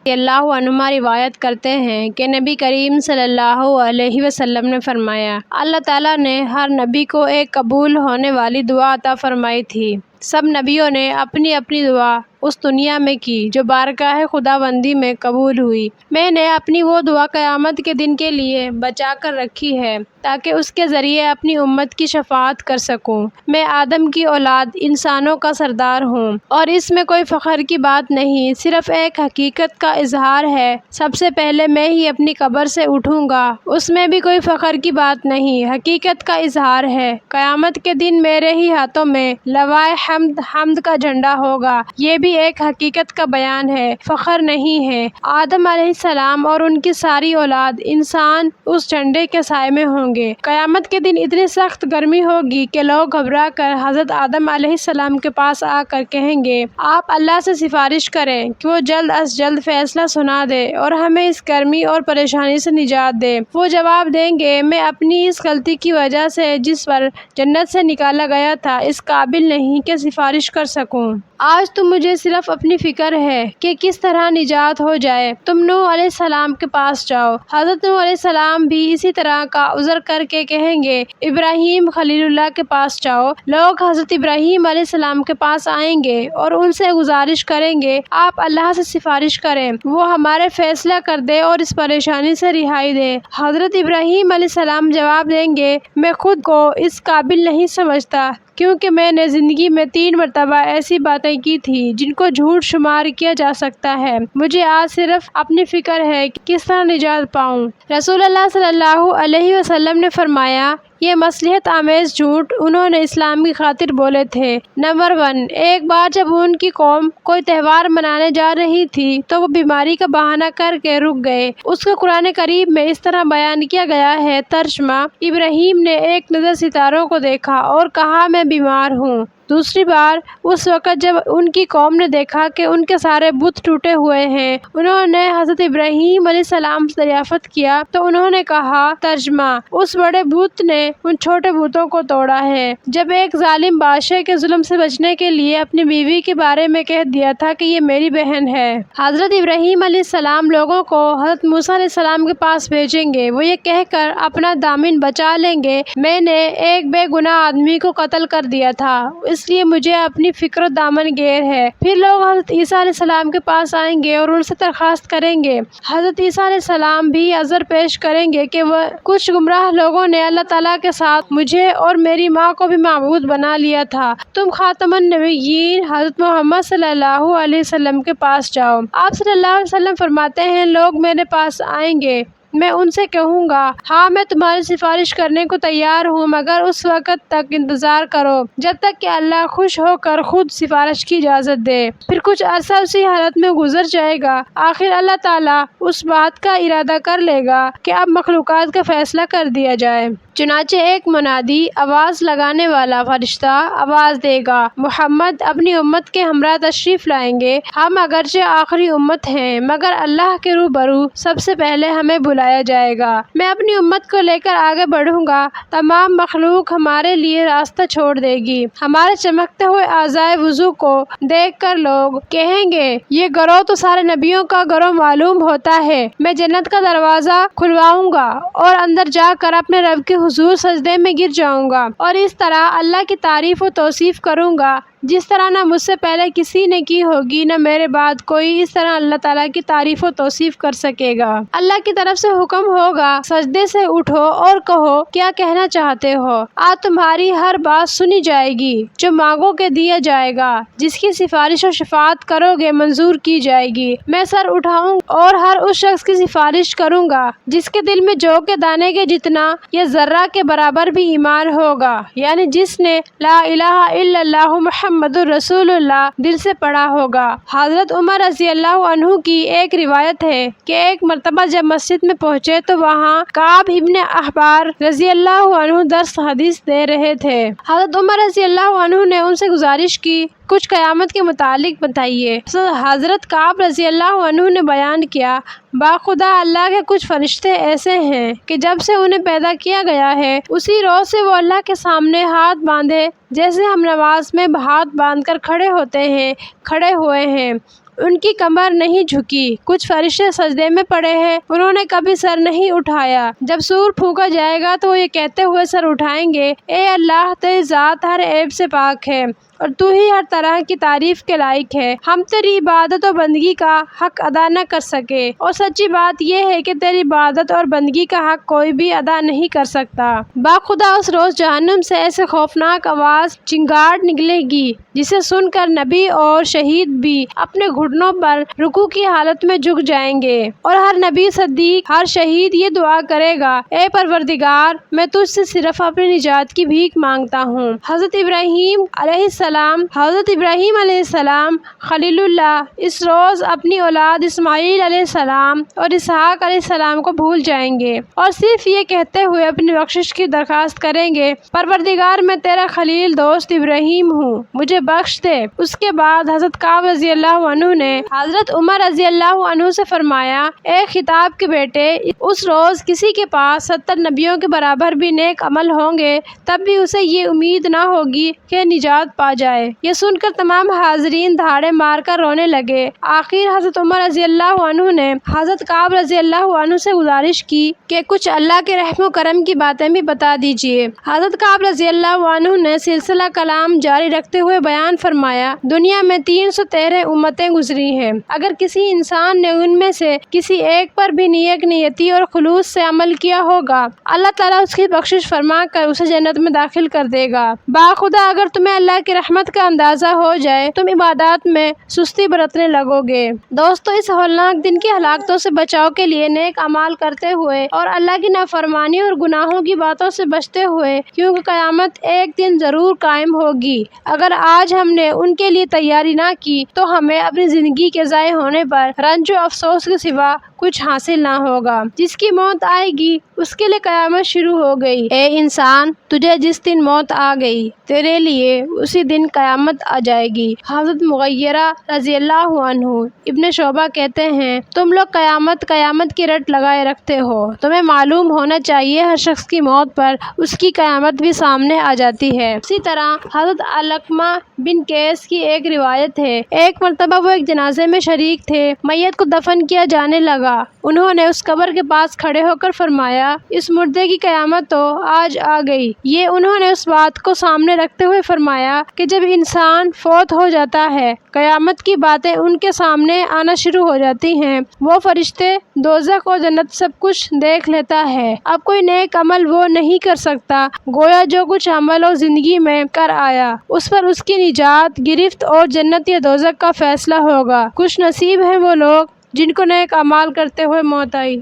اللہ عنہما روایت کرتے ہیں کہ نبی کریم صلی اللہ علیہ وسلم نے فرمایا، اللہ تعالیٰ نے ہر نبی کو ایک قبول ہونے والی دعا عطا فرمائی تھی۔ سب نبیوں نے اپنی اپنی دعا اس دنیا میں کی جو بارگاہ خداوندی میں قبول ہوئی۔ میں نے اپنی وہ دعا قیامت کے دن کے لیے بچا کر رکھی ہے تاکہ اس کے ذریعے اپنی امت کی شفاعت کر سکوں۔ میں آدم کی اولاد انسانوں کا سردار ہوں اور اس میں کوئی فخر کی بات نہیں، صرف ایک حقیقت کا اظہار ہے۔ سب سے پہلے میں ہی اپنی قبر سے اٹھوں گا، اس میں بھی کوئی فخر کی بات نہیں، حقیقت کا اظہار ہے۔ قیامت کے دن میرے ہی ہاتھوں میں لوائے حمد کا جھنڈا ہوگا، یہ بھی ایک حقیقت کا بیان ہے، فخر نہیں ہے۔ آدم علیہ السلام اور ان کی ساری اولاد انسان اس جھنڈے کے سائے میں ہوں گے۔ قیامت کے دن اتنی سخت گرمی ہوگی کہ لوگ گھبرا کر حضرت آدم علیہ السلام کے پاس آ کر کہیں گے، آپ اللہ سے سفارش کریں کہ وہ جلد از جلد فیصلہ سنا دے اور ہمیں اس گرمی اور پریشانی سے نجات دے۔ وہ جواب دیں گے، میں اپنی اس غلطی کی وجہ سے جس پر جنت سے نکالا گیا تھا اس قابل نہیں کہ سفارش کر سکوں۔ آج تو مجھے صرف اپنی فکر ہے کہ کس طرح نجات ہو جائے۔ تم نوح علیہ السلام کے پاس جاؤ۔ حضرت نوح علیہ السلام بھی اسی طرح کا عذر کر کے کہیں گے۔ ابراہیم خلیل اللہ کے پاس جاؤ۔ لوگ حضرت ابراہیم علیہ السلام کے پاس آئیں گے اور ان سے گزارش کریں گے، آپ اللہ سے سفارش کریں، وہ ہمارے فیصلہ کر دے اور اس پریشانی سے رہائی دے۔ حضرت ابراہیم علیہ السلام جواب دیں گے، میں خود کو اس قابل نہیں سمجھتا کیونکہ میں نے زندگی میں 3 مرتبہ ایسی باتیں کی تھی جن کو جھوٹ شمار کیا جا سکتا ہے۔ مجھے آج صرف اپنی فکر ہے کہ کس طرح نجات پاؤں۔ رسول اللہ صلی اللہ علیہ وسلم نے فرمایا، یہ مصلحت آمیز جھوٹ انہوں نے اسلام کی خاطر بولے تھے۔ نمبر 1، ایک بار جب ان کی قوم کوئی تہوار منانے جا رہی تھی تو وہ بیماری کا بہانہ کر کے رک گئے۔ اس کو قرآن کریم میں اس طرح بیان کیا گیا ہے، ترجمہ: ابراہیم نے ایک نظر ستاروں کو دیکھا اور کہا میں بیمار ہوں۔ دوسری بار اس وقت جب ان کی قوم نے دیکھا کہ ان کے سارے بت ٹوٹے ہوئے ہیں، انہوں نے حضرت ابراہیم علیہ السلام سے دریافت کیا تو انہوں نے کہا، ترجمہ: اس بڑے بت نے ان چھوٹے بتوں کو توڑا ہے۔ جب ایک ظالم بادشاہ کے ظلم سے بچنے کے لیے اپنی بیوی کے بارے میں کہہ دیا تھا کہ یہ میری بہن ہے۔ حضرت ابراہیم علیہ السلام لوگوں کو حضرت موسیٰ علیہ السلام کے پاس بھیجیں گے، وہ یہ کہہ کر اپنا دامن بچا لیں گے، میں نے ایک بے گناہ آدمی کو قتل کر دیا تھا، اس لیے مجھے اپنی فکر دامن گیر ہے۔ پھر لوگ حضرت عیسیٰ علیہ السلام کے پاس آئیں گے اور ان سے درخواست کریں گے۔ حضرت عیسیٰ علیہ السلام بھی عذر پیش کریں گے کہ وہ کچھ گمراہ لوگوں نے اللہ تعالیٰ کے ساتھ مجھے اور میری ماں کو بھی معبود بنا لیا تھا۔ تم خاتم النبیین حضرت محمد صلی اللہ علیہ وسلم کے پاس جاؤ۔ آپ صلی اللہ علیہ وسلم فرماتے ہیں، لوگ میرے پاس آئیں گے، میں ان سے کہوں گا، ہاں میں تمہاری سفارش کرنے کو تیار ہوں، مگر اس وقت تک انتظار کرو جب تک کہ اللہ خوش ہو کر خود سفارش کی اجازت دے۔ پھر کچھ عرصہ اسی حالت میں گزر جائے گا، آخر اللہ تعالیٰ اس بات کا ارادہ کر لے گا کہ اب مخلوقات کا فیصلہ کر دیا جائے۔ چنانچہ ایک منادی، آواز لگانے والا فرشتہ آواز دے گا، محمد اپنی امت کے ہمراہ تشریف لائیں گے۔ ہم اگرچہ آخری امت ہیں مگر اللہ کے روبرو سب سے پہلے ہمیں بلایا جائے گا۔ میں اپنی امت کو لے کر آگے بڑھوں گا، تمام مخلوق ہمارے لیے راستہ چھوڑ دے گی۔ ہمارے چمکتے ہوئے اعضائے وضو کو دیکھ کر لوگ کہیں گے، یہ گروہ تو سارے نبیوں کا گروہ معلوم ہوتا ہے۔ میں جنت کا دروازہ کھلواؤں گا اور اندر جا کر اپنے رب کے حضور سجدے میں گر جاؤں گا اور اس طرح اللہ کی تعریف و توصیف کروں گا جس طرح نہ مجھ سے پہلے کسی نے کی ہوگی نہ میرے بعد کوئی اس طرح اللہ تعالیٰ کی تعریف و توصیف کر سکے گا۔ اللہ کی طرف سے حکم ہوگا، سجدے سے اٹھو اور کہو کیا کہنا چاہتے ہو، آج تمہاری ہر بات سنی جائے گی، جو مانگو گے دیا جائے گا، جس کی سفارش و شفاعت کرو گے منظور کی جائے گی۔ میں سر اٹھاؤں اور ہر اس شخص کی سفارش کروں گا جس کے دل میں جو کے دانے کے جتنا یا ذرہ کے برابر بھی ایمان ہوگا، یعنی جس نے لا الہ الا اللہ محمد الرسول اللہ دل سے پڑھا ہوگا۔ حضرت عمر رضی اللہ عنہ کی ایک روایت ہے کہ ایک مرتبہ جب مسجد میں پہنچے تو وہاں کعب ابن احبار رضی اللہ عنہ درس حدیث دے رہے تھے۔ حضرت عمر رضی اللہ عنہ نے ان سے گزارش کی، کچھ قیامت کے متعلق بتائیے۔ حضرت کعب رضی اللہ عنہ نے بیان کیا، باخدا اللہ کے کچھ فرشتے ایسے ہیں کہ جب سے انہیں پیدا کیا گیا ہے اسی روز سے وہ اللہ کے سامنے ہاتھ باندھے جیسے ہم نماز میں ہاتھ باندھ کر کھڑے ہوتے ہیں کھڑے ہوئے ہیں۔ ان کی کمر نہیں جھکی، کچھ فرشتے سجدے میں پڑے ہیں، انہوں نے کبھی سر نہیں اٹھایا۔ جب سور پھونکا جائے گا تو وہ یہ کہتے ہوئے سر اٹھائیں گے، اے اللہ، تیری ذات ہر عیب سے پاک ہے اور تو ہی ہر طرح کی تعریف کے لائق ہے۔ ہم تیری عبادت و بندگی کا حق ادا نہ کر سکے اور سچی بات یہ ہے کہ تیری عبادت اور بندگی کا حق کوئی بھی ادا نہیں کر سکتا۔ باخدا اس روز جہنم سے ایسے خوفناک آواز چنگاڑ نکلے گی جسے سن کر نبی اور شہید بھی اپنے گھٹنوں پر رکوع کی حالت میں جھک جائیں گے اور ہر نبی، صدیق، ہر شہید یہ دعا کرے گا، اے پروردگار، میں تجھ سے صرف اپنی نجات کی بھیک مانگتا ہوں۔ حضرت ابراہیم علیہ السلام خلیل اللہ اس روز اپنی اولاد اسماعیل علیہ السلام اور اسحاق علیہ السلام کو بھول جائیں گے اور صرف یہ کہتے ہوئے اپنی بخشش کی درخواست کریں گے، پروردگار، میں تیرا خلیل دوست ابراہیم ہوں، مجھے بخش دے۔ اس کے بعد حضرت کعب رضی اللہ عنہ نے حضرت عمر رضی اللہ عنہ سے فرمایا، اے خطاب کے بیٹے، اس روز کسی کے پاس 70 نبیوں کے برابر بھی نیک عمل ہوں گے، تب بھی اسے یہ امید نہ ہوگی کہ نجات پا جائے۔ یہ سن کر تمام حاضرین دھاڑے مار کر رونے لگے۔ آخر حضرت عمر رضی اللہ عنہ نے حضرت کعب رضی اللہ عنہ سے گزارش کی کہ کچھ اللہ کے رحم و کرم کی باتیں بھی بتا دیجیے۔ حضرت کعب رضی اللہ عنہ نے سلسلہ کلام جاری رکھتے ہوئے بیان فرمایا، دنیا میں 313 امتیں گزری ہیں، اگر کسی انسان نے ان میں سے کسی ایک پر بھی نیک نیتی اور خلوص سے عمل کیا ہوگا، اللہ تعالیٰ اس کی بخشش فرما کر اسے جنت میں داخل کر دے گا۔ باخدا اگر تمہیں اللہ کی رحمت کا اندازہ ہو جائے، تم عبادات میں سستی برتنے لگو گے۔ دوستو، اس ہولناک دن کی ہلاکتوں سے بچاؤ کے لیے نیک اعمال کرتے ہوئے اور اللہ کی نافرمانی اور گناہوں کی باتوں سے بچتے ہوئے، کیونکہ قیامت ایک دن ضرور قائم ہوگی۔ اگر آج ہم نے ان کے لیے تیاری نہ کی تو ہمیں اپنی زندگی کے ضائع ہونے پر رنج و افسوس کے سوا کچھ حاصل نہ ہوگا۔ جس کی موت آئے گی اس کے لیے قیامت شروع ہو گئی۔ اے انسان، تجھے جس دن موت آ گئی، تیرے لیے اسی دن قیامت آ جائے گی۔ حضرت مغیرہ رضی اللہ عنہ ابن شعبہ کہتے ہیں، تم لوگ قیامت کی رٹ لگائے رکھتے ہو، تمہیں معلوم ہونا چاہیے ہر شخص کی موت پر اس کی قیامت بھی سامنے آ جاتی ہے۔ اسی طرح حضرت علقمہ بن قیس کی ایک روایت ہے، ایک مرتبہ وہ ایک جنازے میں شریک تھے، میت کو دفن کیا جانے لگا، انہوں نے اس قبر کے پاس کھڑے ہو کر فرمایا، اس مردے کی قیامت تو آج آ گئی۔ یہ انہوں نے اس بات کو سامنے رکھتے ہوئے فرمایا کہ جب انسان فوت ہو جاتا ہے، قیامت کی باتیں ان کے سامنے آنا شروع ہو جاتی ہیں، وہ فرشتے، دوزخ اور جنت سب کچھ دیکھ لیتا ہے، اب کوئی نیک عمل وہ نہیں کر سکتا، گویا جو کچھ عمل اور زندگی میں کر آیا اس پر اس کی نجات، گرفت اور جنت یا دوزخ کا فیصلہ ہوگا۔ خوش نصیب ہیں وہ لوگ جن کو نیک اعمال کرتے ہوئے موت آئی۔